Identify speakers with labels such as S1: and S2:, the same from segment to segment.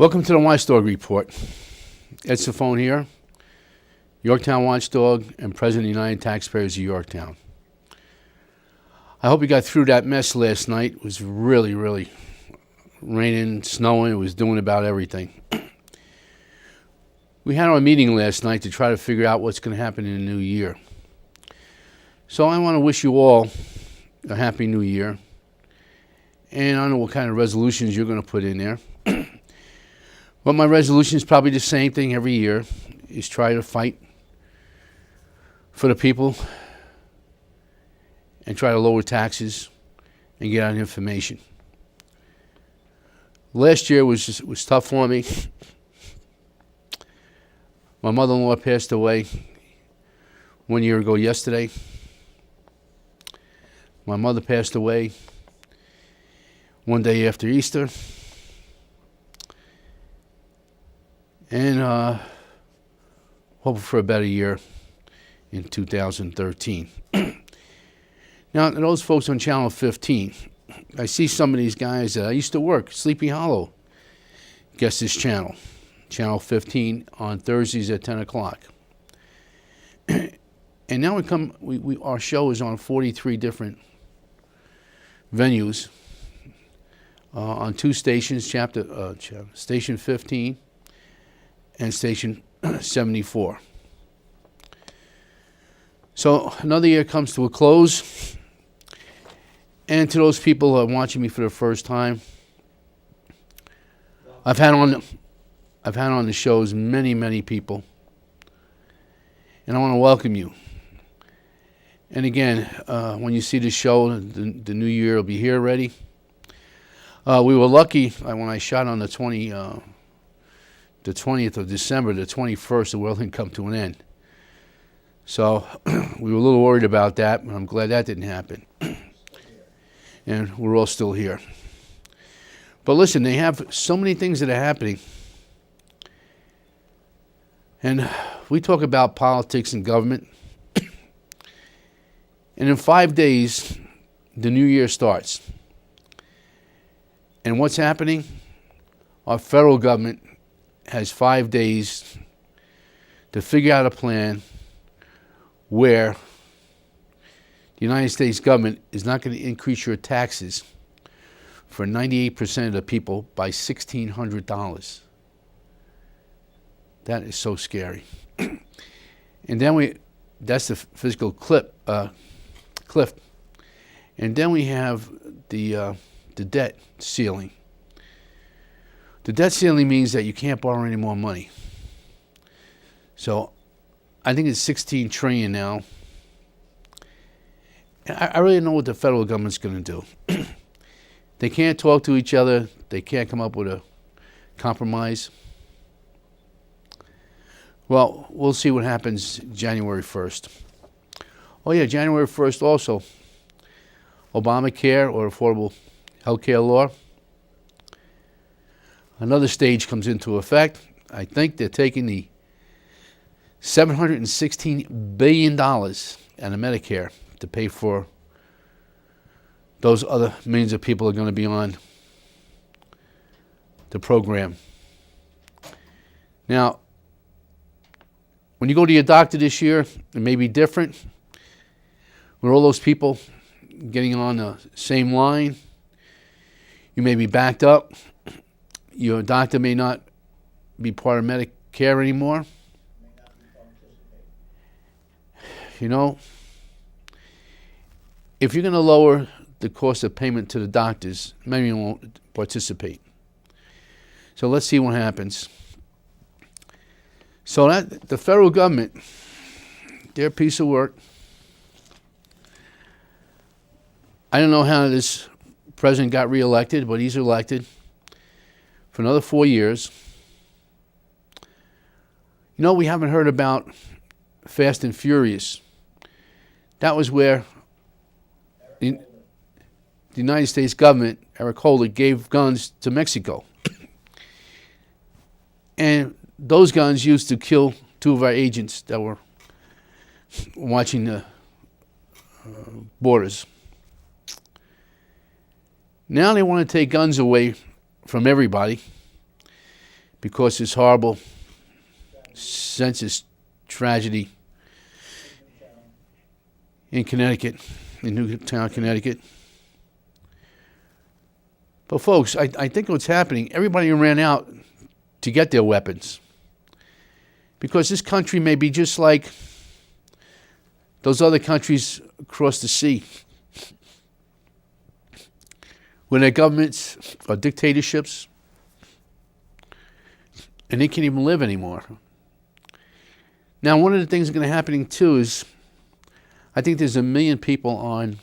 S1: Welcome to the Watchdog Report. Ciffone here, Yorktown Watchdog and President of the United Taxpayers of Yorktown. I hope you got through that mess last night. It was really, really raining, snowing. It was doing about everything. We had our meeting last night to try to figure out what's going to happen in the new year. So I want to wish you all a happy new year. And I don't know what kind of resolutions you're going to put in there. But my resolution is probably the same thing every year, is try to fight for the people and try to lower taxes and get out information. Last year was tough for me. My mother-in-law passed away 1 year ago yesterday. My mother passed away one day after Easter. And hoping for a better year in 2013. Now, those folks on Channel 15, I see some of these guys that I used to work, Sleepy Hollow, guess this channel, Channel 15 on Thursdays at 10 o'clock. And now our show is on 43 different venues on two stations, Station 15 and Station 74. So another year comes to a close. And to those people who are watching me for the first time, I've had on the shows many people. And I want to welcome you. And again, when you see the show, the new year will be here already. We were lucky when I shot on the 20th of December, the 21st, the world didn't come to an end. So we were a little worried about that, but I'm glad that didn't happen. And we're all still here. But listen, they have so many things that are happening. And we talk about politics and government. And in 5 days, the new year starts. And what's happening? Our federal government has 5 days to figure out a plan where the United States government is not going to increase your taxes for 98% of the people by $1,600. That is so scary. And then that's the fiscal cliff. And then we have the debt ceiling. The debt ceiling means that you can't borrow any more money. So I think it's 16 trillion now. And I really don't know what the federal government's going to do. They can't talk to each other. They can't come up with a compromise. Well, we'll see what happens January 1st. Oh yeah, January 1st also. Obamacare or Affordable Health Care Law. Another stage comes into effect. I think they're taking the $716 billion out of Medicare to pay for those other millions of people who are going to be on the program. Now, when you go to your doctor this year, it may be different. With all those people getting on the same line, you may be backed up. Your doctor may not be part of Medicare anymore. You know, if you're going to lower the cost of payment to the doctors, maybe you won't participate. So let's see what happens. So that the federal government, their piece of work. I don't know how this president got reelected, but he's elected for another 4 years. You know, we haven't heard about Fast and Furious. That was where the United States government, Eric Holder, gave guns to Mexico. And those guns used to kill two of our agents that were watching the borders. Now they want to take guns away from everybody because this horrible census tragedy in Connecticut, in Newtown, Connecticut. But folks, I think what's happening, everybody ran out to get their weapons. Because this country may be just like those other countries across the sea, where their governments are dictatorships, and they can't even live anymore. Now, one of the things that's going to happen too is, I think there's 1 million people on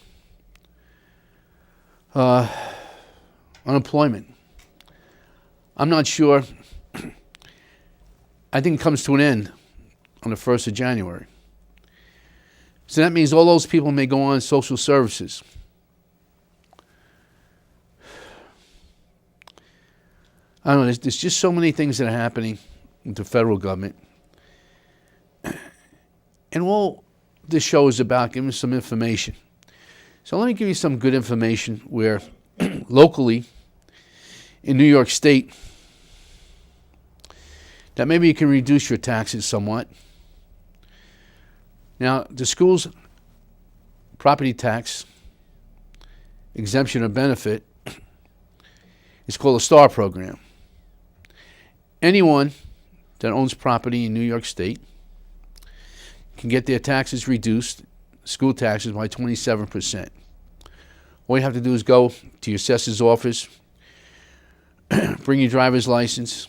S1: unemployment. I'm not sure. I think it comes to an end on the 1st of January. So that means all those people may go on social services. I don't know, there's just so many things that are happening with the federal government. And all this show is about giving some information. So let me give you some good information where locally in New York State, that maybe you can reduce your taxes somewhat. Now, the school's property tax exemption or benefit is called a STAR program. Anyone that owns property in New York State can get their taxes reduced, school taxes, by 27%. All you have to do is go to your assessor's office, bring your driver's license,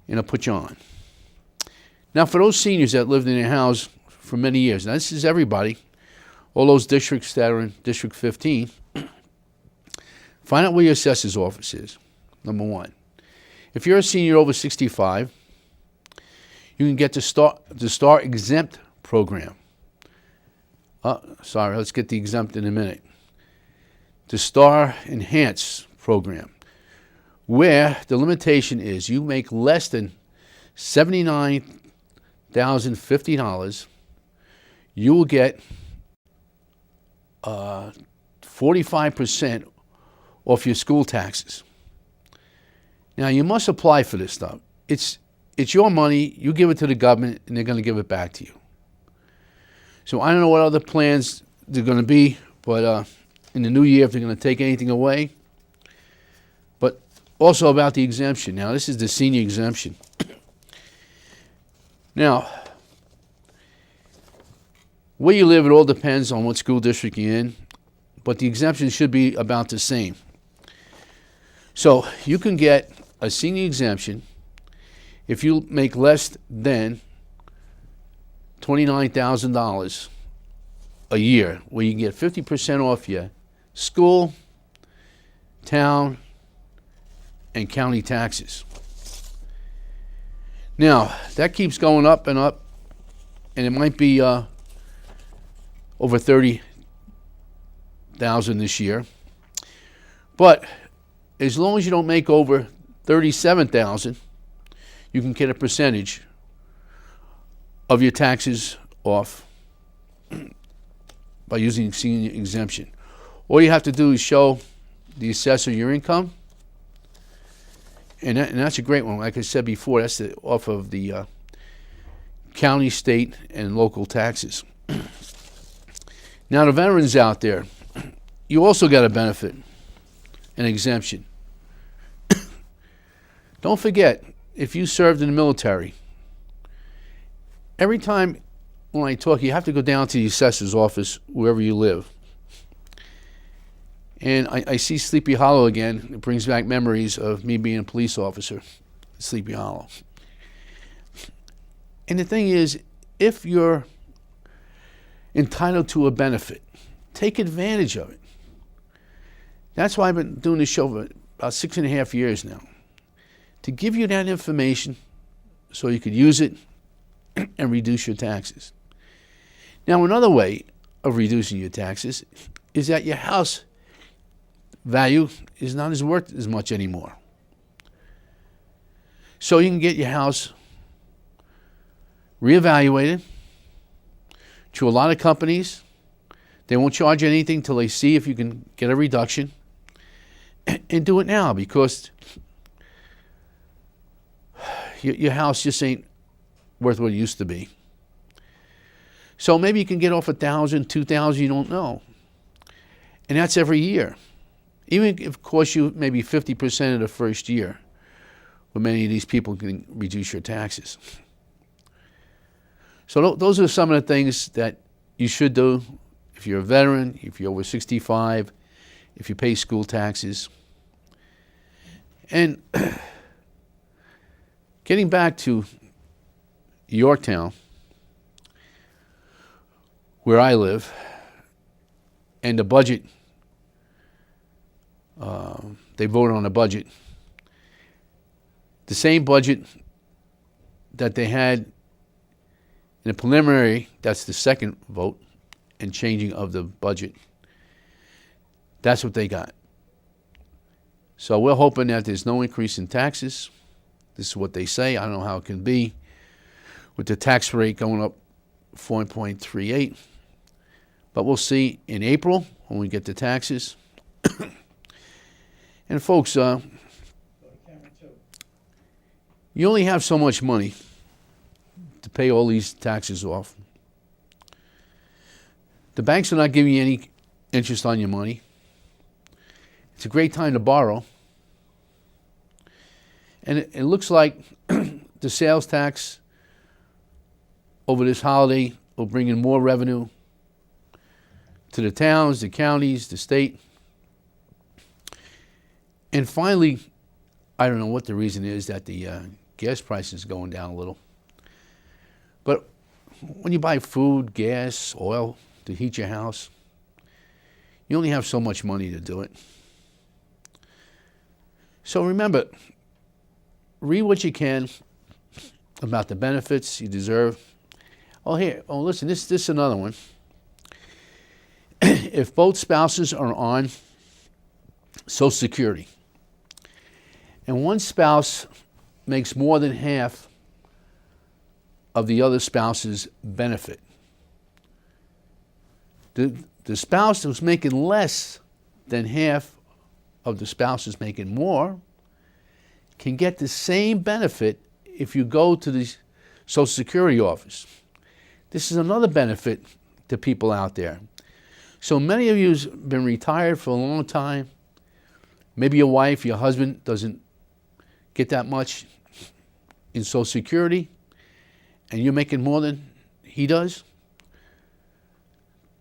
S1: and I'll put you on. Now, for those seniors that lived in their house for many years, now this is everybody, all those districts that are in District 15, find out where your assessor's office is, number one. If you're a senior over 65, you can get the STAR exempt program. Sorry, let's get the exempt in a minute. The STAR enhanced program, where the limitation is you make less than $79,050, you will get 45% off your school taxes. Now, you must apply for this stuff. It's your money. You give it to the government, and they're going to give it back to you. So I don't know what other plans they're going to be, but in the new year, if they're going to take anything away. But also about the exemption. Now, this is the senior exemption. Now, where you live, it all depends on what school district you're in, but the exemption should be about the same. So you can get a senior exemption if you make less than $29,000 a year, where you can get 50% off your school, town, and county taxes. Now, that keeps going up and up, and it might be over 30,000 this year. But as long as you don't make over 37,000, you can get a percentage of your taxes off by using senior exemption. All you have to do is show the assessor your income, and that's a great one. Like I said before, that's off of the county, state, and local taxes. Now, the veterans out there, you also got a benefit, an exemption. Don't forget, if you served in the military, every time when I talk, you have to go down to the assessor's office wherever you live. And I see Sleepy Hollow again. It brings back memories of me being a police officer at Sleepy Hollow. And the thing is, if you're entitled to a benefit, take advantage of it. That's why I've been doing this show for about 6.5 years now, to give you that information so you could use it and reduce your taxes. Now, another way of reducing your taxes is that your house value is not as worth as much anymore. So you can get your house reevaluated. To a lot of companies, they won't charge you anything till they see if you can get a reduction. And do it now, because your house just ain't worth what it used to be. So maybe you can get off 1,000, 2,000, you don't know. And that's every year. Even if it costs you maybe 50% of the first year, but many of these people can reduce your taxes. So those are some of the things that you should do if you're a veteran, if you're over 65, if you pay school taxes. And getting back to Yorktown, where I live, and the budget, they voted on the budget. The same budget that they had in the preliminary, that's the second vote, and changing of the budget. That's what they got. So we're hoping that there's no increase in taxes. This is what they say. I don't know how it can be with the tax rate going up 4.38. But we'll see in April when we get the taxes. And folks, you only have so much money to pay all these taxes off. The banks are not giving you any interest on your money. It's a great time to borrow. And it looks like the sales tax over this holiday will bring in more revenue to the towns, the counties, the state. And finally, I don't know what the reason is that the gas price is going down a little. But when you buy food, gas, oil to heat your house, you only have so much money to do it. So remember, read what you can about the benefits you deserve. Listen, this is another one. If both spouses are on Social Security and one spouse makes more than half of the other spouse's benefit, the spouse who's making less than half of the spouse who's making more can get the same benefit if you go to the Social Security office. This is another benefit to people out there. So many of you have been retired for a long time. Maybe your wife, your husband doesn't get that much in Social Security, and you're making more than he does.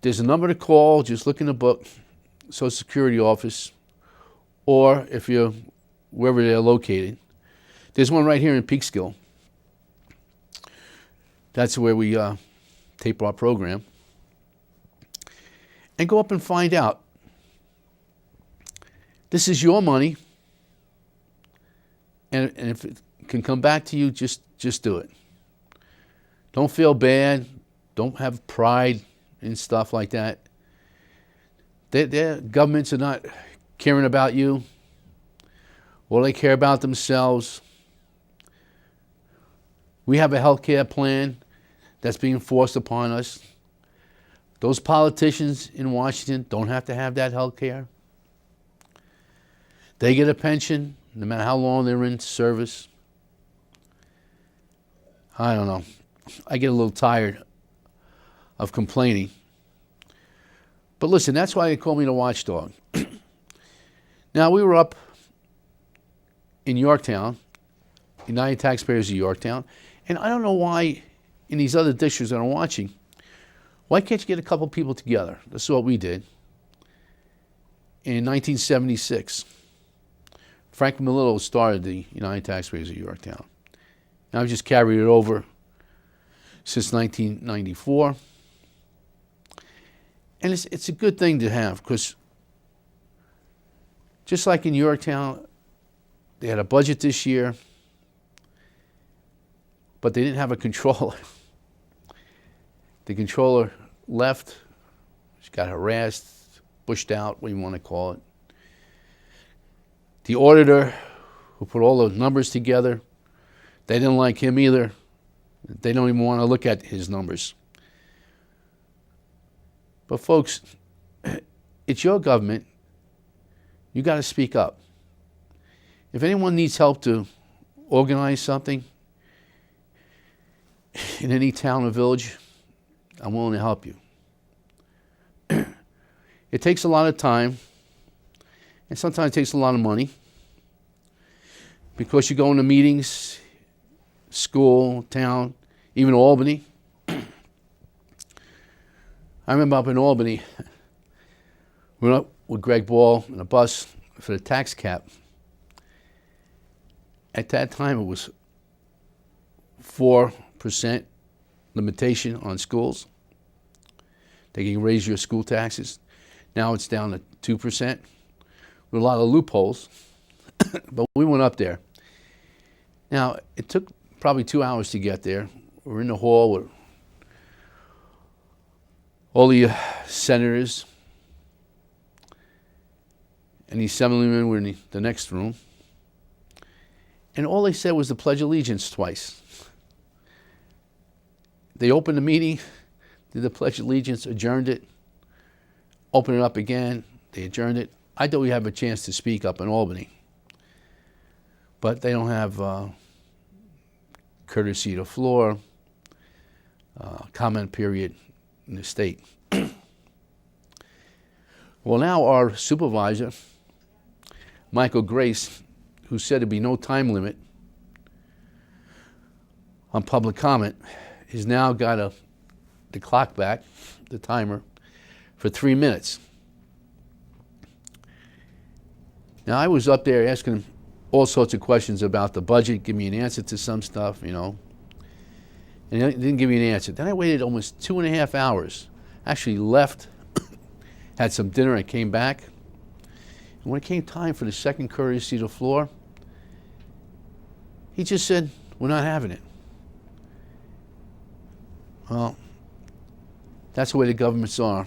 S1: There's a number to call. Just look in the book, Social Security office, or if you're wherever they're located. There's one right here in Peekskill. That's where we tape our program. And go up and find out. This is your money, and if it can come back to you, just do it. Don't feel bad. Don't have pride and stuff like that. Their governments are not caring about you. All they care about themselves. We have a health care plan that's being forced upon us. Those politicians in Washington don't have to have that health care. They get a pension no matter how long they're in service. I don't know. I get a little tired of complaining. But listen, that's why they call me the Watchdog. Now, we were up in Yorktown, United Taxpayers of Yorktown, and I don't know why in these other districts that I'm watching, why can't you get a couple people together? This is what we did in 1976. Frank Melillo started the United Taxpayers of Yorktown. And I've just carried it over since 1994. And it's a good thing to have, because just like in Yorktown, they had a budget this year, but they didn't have a controller. The controller left. She got harassed, pushed out, what you want to call it. The auditor, who put all the numbers together, they didn't like him either. They don't even want to look at his numbers. But folks, it's your government. You got to speak up. If anyone needs help to organize something, in any town or village, I'm willing to help you. It takes a lot of time, and sometimes it takes a lot of money, because you go into meetings, school, town, even Albany. I remember up in Albany, we went up with Greg Ball in a bus for the tax cap. At that time, it was 4% limitation on schools. They can raise your school taxes. Now it's down to 2%, with a lot of loopholes. But we went up there. Now, it took probably 2 hours to get there. We're in the hall with all the senators, and the assemblymen were in the next room. And all they said was the Pledge of Allegiance twice. They opened the meeting, did the Pledge of Allegiance, adjourned it, opened it up again, they adjourned it. I thought we have a chance to speak up in Albany. But they don't have courtesy to floor, comment period in the state. Well, now our supervisor, Michael Grace, who said there'd be no time limit on public comment, has now got the clock back, the timer, for 3 minutes. Now, I was up there asking him all sorts of questions about the budget, give me an answer to some stuff, you know. And he didn't give me an answer. Then I waited almost 2.5 hours. Actually left, had some dinner, I came back. And when it came time for the second courtesy to the floor, he just said, we're not having it. Well, that's the way the governments are.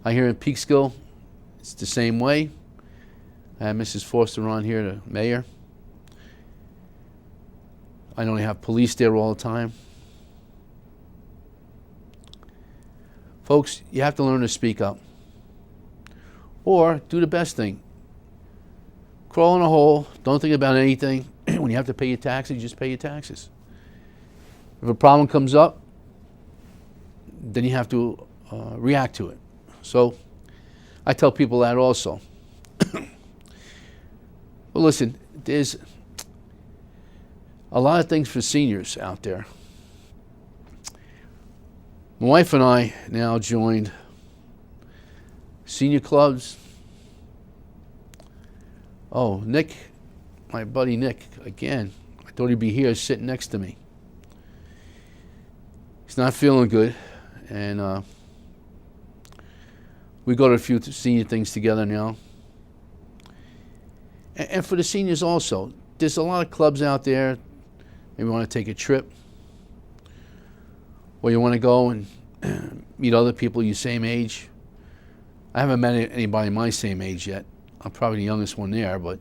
S1: I hear in Peekskill, it's the same way. I had Mrs. Forster on here, the mayor. I only have police there all the time. Folks, you have to learn to speak up. Or do the best thing. Crawl in a hole, don't think about anything. When you have to pay your taxes, just pay your taxes. If a problem comes up, then you have to react to it. So I tell people that also. Well, listen, there's a lot of things for seniors out there. My wife and I now joined senior clubs. Oh, Nick, my buddy Nick, again, I thought he'd be here sitting next to me. He's not feeling good, and we go to a few senior things together now. And for the seniors also, there's a lot of clubs out there. Maybe you want to take a trip, or you want to go and meet other people your same age. I haven't met anybody my same age yet. I'm probably the youngest one there, but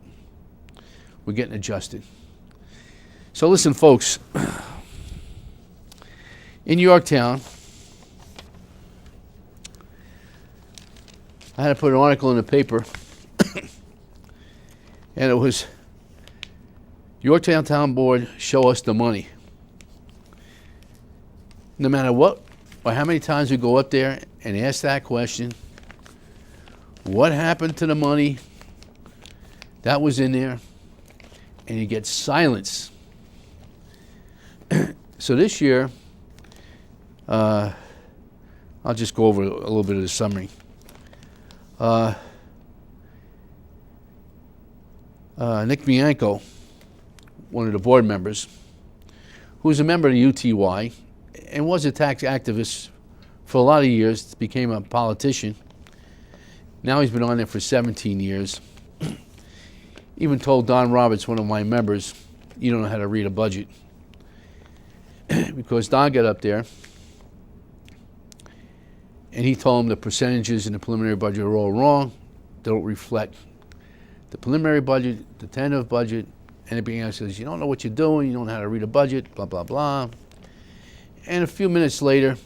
S1: we're getting adjusted. So listen, folks, in Yorktown, I had to put an article in the paper, and it was, Yorktown Town Board, show us the money. No matter what or how many times we go up there and ask that question, what happened to the money that was in there? And you get silence. So this year, I'll just go over a little bit of the summary. Nick Bianco, one of the board members, who was a member of the UTY and was a tax activist for a lot of years, became a politician. Now he's been on there for 17 years. Even told Don Roberts, one of my members, you don't know how to read a budget. Because Don got up there and he told him the percentages in the preliminary budget are all wrong. They don't reflect the preliminary budget, the tentative budget, and everything else. Says, you don't know what you're doing, you don't know how to read a budget, blah, blah, blah. And a few minutes later,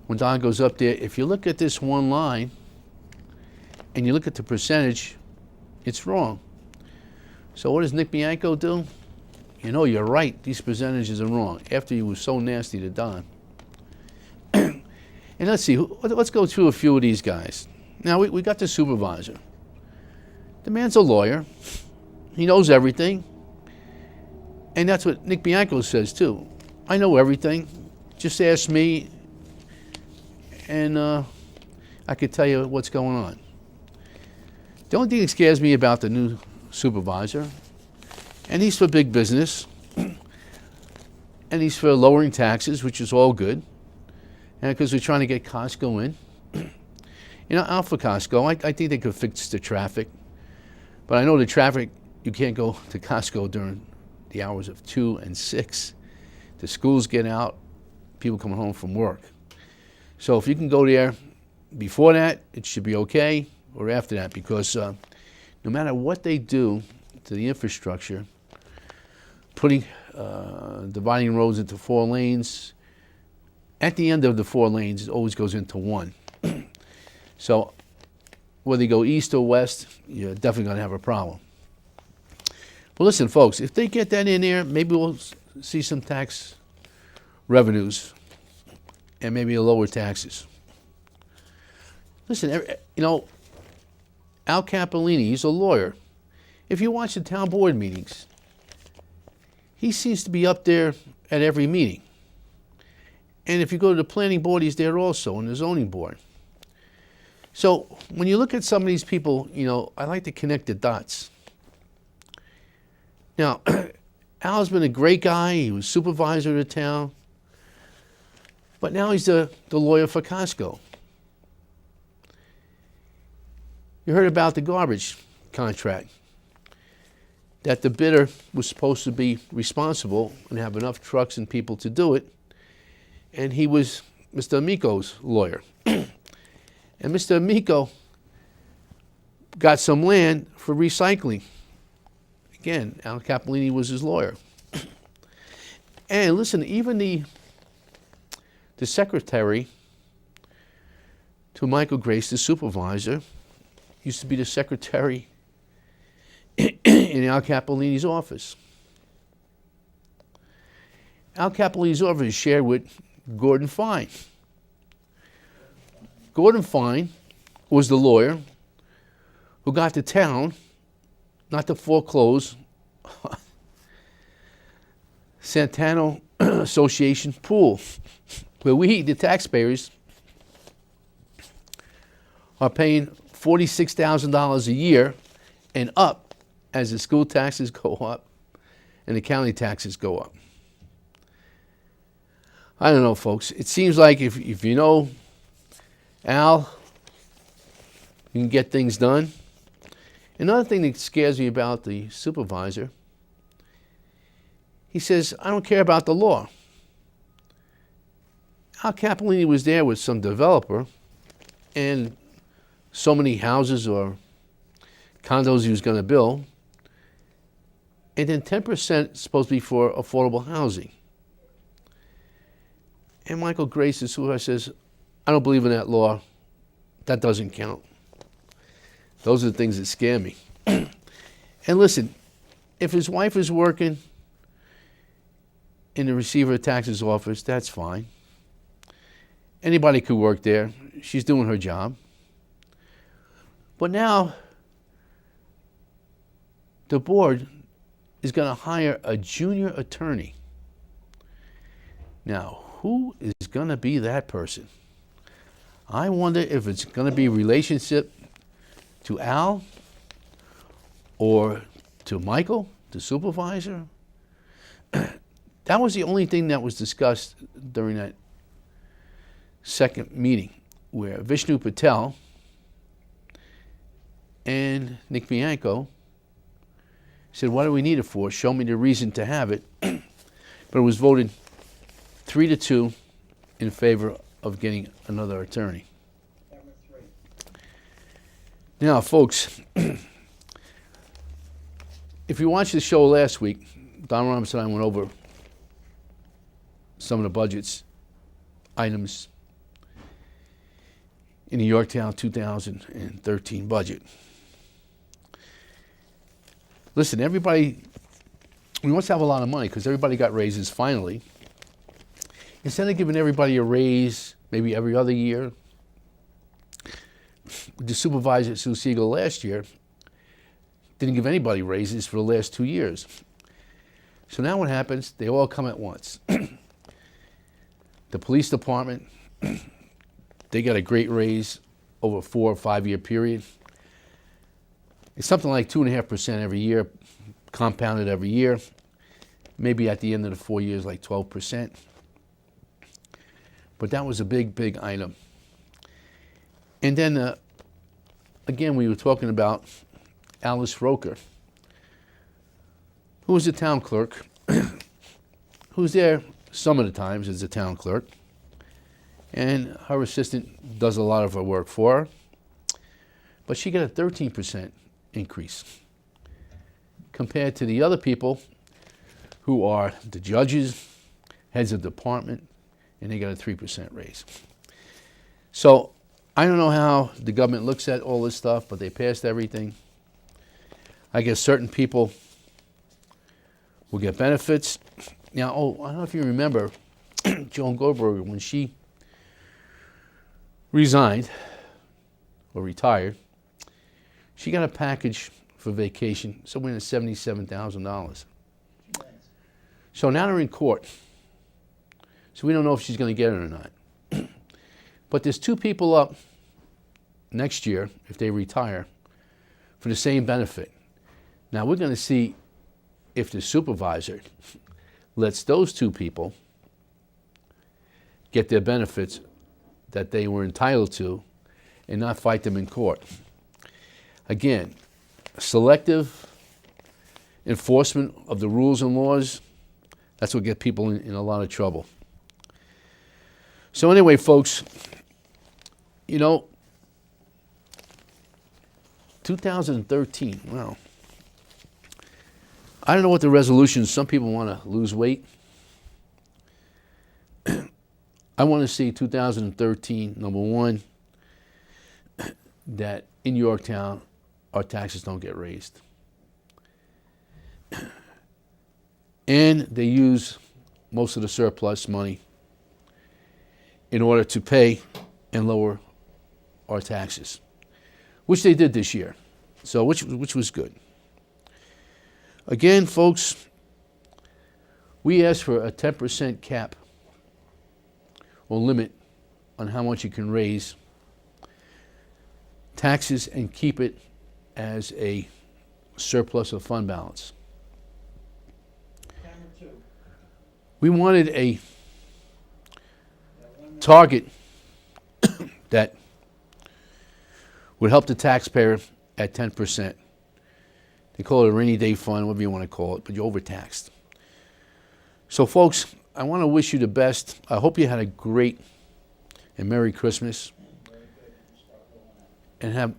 S1: when Don goes up there, if you look at this one line and you look at the percentage, it's wrong. So what does Nick Bianco do? You know, you're right. These percentages are wrong. After he was so nasty to Don. And let's see. Let's go through a few of these guys. Now, we got the supervisor. The man's a lawyer. He knows everything. And that's what Nick Bianco says, too. I know everything. Just ask me, and I could tell you what's going on. The only thing that scares me about the new supervisor, and he's for big business, and he's for lowering taxes, which is all good, and because we're trying to get Costco in. You know, out for Costco, I think they could fix the traffic, but I know the traffic, you can't go to Costco during the hours of 2 and 6. The schools get out, people coming home from work. So if you can go there before that, it should be okay, or after that, because no matter what they do to the infrastructure, putting, dividing roads into 4 lanes, at the end of the 4 lanes, it always goes into 1. So whether you go east or west, you're definitely going to have a problem. Well, listen, folks, if they get that in there, maybe we'll see some tax revenues and maybe lower taxes. Listen, you know, Al Capolini, he's a lawyer. If you watch the town board meetings, he seems to be up there at every meeting. And if you go to the planning board, he's there also, and the zoning board. So when you look at some of these people, you know, I like to connect the dots. Now, Al's been a great guy. He was supervisor of the town. But now he's the lawyer for Costco. You heard about the garbage contract, that the bidder was supposed to be responsible and have enough trucks and people to do it. And he was Mr. Amico's lawyer. And Mr. Amico got some land for recycling. Again, Al Capolini was his lawyer. And listen, even the secretary to Michael Grace, the supervisor, used to be the secretary in Al Capolini's office. Al Capolini's office is shared with Gordon Fine. Gordon Fine was the lawyer who got the town not to foreclose Santano Association pool, where we, the taxpayers, are paying $46,000 a year and up as the school taxes go up and the county taxes go up. I don't know, folks. It seems like if you know Al, you can get things done. Another thing that scares me about the supervisor, he says, I don't care about the law. Al Capolini was there with some developer and so many houses or condos he was going to build, and then 10% is supposed to be for affordable housing. And Michael Grace, the supervisor, says, I don't believe in that law. That doesn't count. Those are the things that scare me. And listen, if his wife is working in the receiver of taxes office, that's fine. Anybody could work there. She's doing her job. But now the board is going to hire a junior attorney. Now, who is going to be that person? I wonder if it's going to be relationship to Al or to Michael, the supervisor. That was the only thing that was discussed during that second meeting, where Vishnu Patel and Nick Bianco said, what do we need it for? Show me the reason to have it. But it was voted 3-2 in favor of getting another attorney. Now, folks, if you watched the show last week, Don Robinson and I went over some of the budgets items in the Yorktown 2013 budget. Listen, everybody we must have a lot of money because everybody got raises finally. Instead of giving everybody a raise maybe every other year, the supervisor at Sioux Siegel last year didn't give anybody raises for the last 2 years. So now what happens? They all come at once. The police department, they got a great raise over a 4 or 5 year period. It's something like 2.5% every year, compounded every year. Maybe at the end of the 4 years, like 12%. But that was a big, big item. And then, again, we were talking about Alice Roker, who was a town clerk, who's there some of the times as a town clerk. And her assistant does a lot of her work for her. But she got a 13% increase compared to the other people who are the judges, heads of department, and they got a 3% raise. So I don't know how the government looks at all this stuff, but they passed everything. I guess certain people will get benefits. Now, I don't know if you remember Joan Goldberger, when she resigned or retired, she got a package for vacation, somewhere in $77,000. So now they're in court. So we don't know if she's going to get it or not. But there's 2 people up next year, if they retire, for the same benefit. Now we're going to see if the supervisor lets those 2 people get their benefits that they were entitled to and not fight them in court. Again, selective enforcement of the rules and laws, that's what gets people in a lot of trouble. So anyway, folks, 2013, wow. I don't know what the resolution is. Some people want to lose weight. I want to see 2013, number one, that in Yorktown, our taxes don't get raised. And they use most of the surplus money in order to pay and lower our taxes, which they did this year, so which was good. Again, folks, we asked for a 10% cap or limit on how much you can raise taxes and keep it as a surplus of fund balance. We wanted a target that would help the taxpayer at 10%. They call it a rainy day fund, whatever you want to call it, but you're overtaxed. So, folks, I want to wish you the best. I hope you had a great and Merry Christmas and have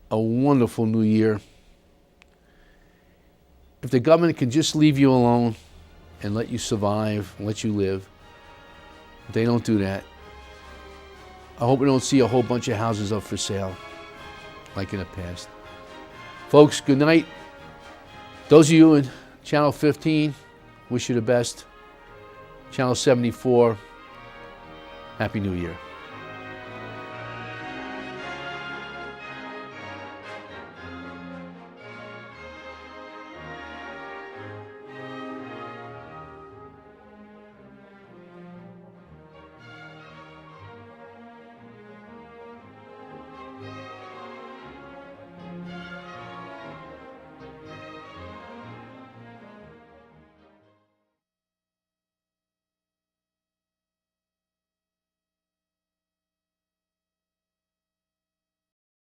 S1: a wonderful New Year. If the government can just leave you alone and let you survive, and let you live, if they don't do that, I hope we don't see a whole bunch of houses up for sale like in the past. Folks, good night. Those of you in Channel 15, wish you the best. Channel 74, Happy New Year.